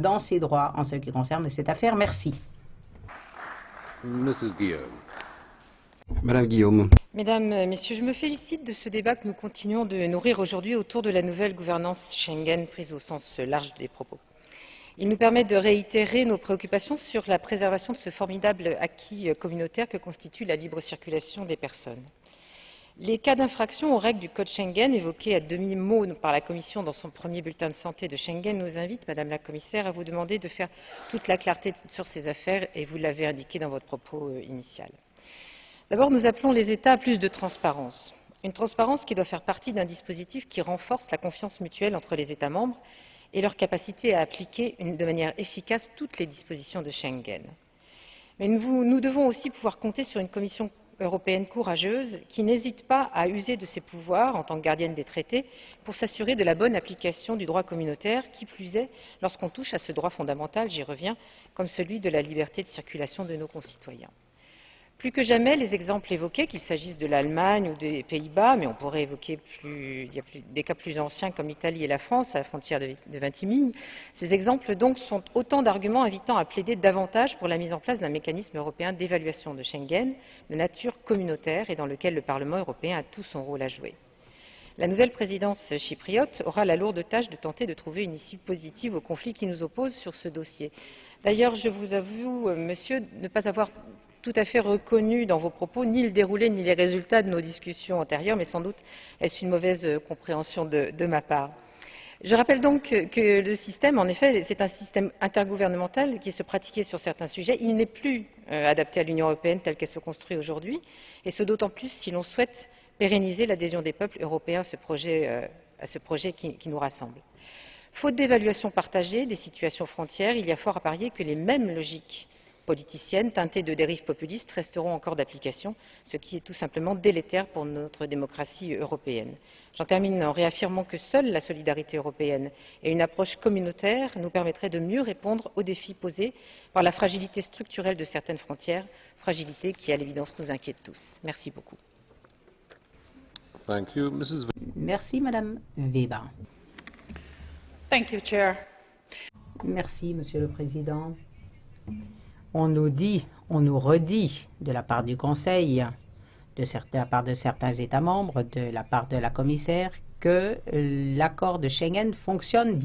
dans ses droits en ce qui concerne cette affaire. Merci. Mrs. Guillaume. Madame Guillaume. Mesdames, Messieurs, je me félicite de ce débat que nous continuons de nourrir aujourd'hui autour de la nouvelle gouvernance Schengen prise au sens large des propos. Il nous permet de réitérer nos préoccupations sur la préservation de ce formidable acquis communautaire que constitue la libre circulation des personnes. Les cas d'infraction aux règles du Code Schengen évoqués à demi-mot par la Commission dans son premier bulletin de santé de Schengen nous invitent, Madame la Commissaire, à vous demander de faire toute la clarté sur ces affaires et vous l'avez indiqué dans votre propos initial. D'abord, nous appelons les États à plus de transparence. Une transparence qui doit faire partie d'un dispositif qui renforce la confiance mutuelle entre les États membres et leur capacité à appliquer de manière efficace toutes les dispositions de Schengen. Mais nous devons aussi pouvoir compter sur une Commission européenne courageuse qui n'hésite pas à user de ses pouvoirs en tant que gardienne des traités pour s'assurer de la bonne application du droit communautaire, qui plus est lorsqu'on touche à ce droit fondamental, j'y reviens, comme celui de la liberté de circulation de nos concitoyens. Plus que jamais, les exemples évoqués, qu'il s'agisse de l'Allemagne ou des Pays-Bas, mais on pourrait évoquer des cas plus anciens comme l'Italie et la France, à la frontière de Vintimille, ces exemples donc sont autant d'arguments invitant à plaider davantage pour la mise en place d'un mécanisme européen d'évaluation de Schengen de nature communautaire et dans lequel le Parlement européen a tout son rôle à jouer. La nouvelle présidence chypriote aura la lourde tâche de tenter de trouver une issue positive au conflit qui nous oppose sur ce dossier. D'ailleurs, je vous avoue, monsieur, ne pas avoir tout à fait reconnu dans vos propos ni le déroulé ni les résultats de nos discussions antérieures, mais sans doute est-ce une mauvaise compréhension de ma part. Je rappelle donc que le système, en effet, c'est un système intergouvernemental qui se pratiquait sur certains sujets. Il n'est plus adapté à l'Union européenne telle qu'elle se construit aujourd'hui, et ce d'autant plus si l'on souhaite pérenniser l'adhésion des peuples européens à ce projet qui nous rassemble. Faute d'évaluation partagée des situations frontières, il y a fort à parier que les mêmes logiques politiciennes teintées de dérives populistes resteront encore d'application, ce qui est tout simplement délétère pour notre démocratie européenne. J'en termine en réaffirmant que seule la solidarité européenne et une approche communautaire nous permettraient de mieux répondre aux défis posés par la fragilité structurelle de certaines frontières, fragilité qui, à l'évidence, nous inquiète tous. Merci beaucoup. Thank you. Mrs. Merci, Madame Weber. Thank you, Chair. Merci, Monsieur le Président. On nous dit, on nous redit de la part du Conseil, de la part de certains États membres, de la part de la commissaire, que l'accord de Schengen fonctionne bien.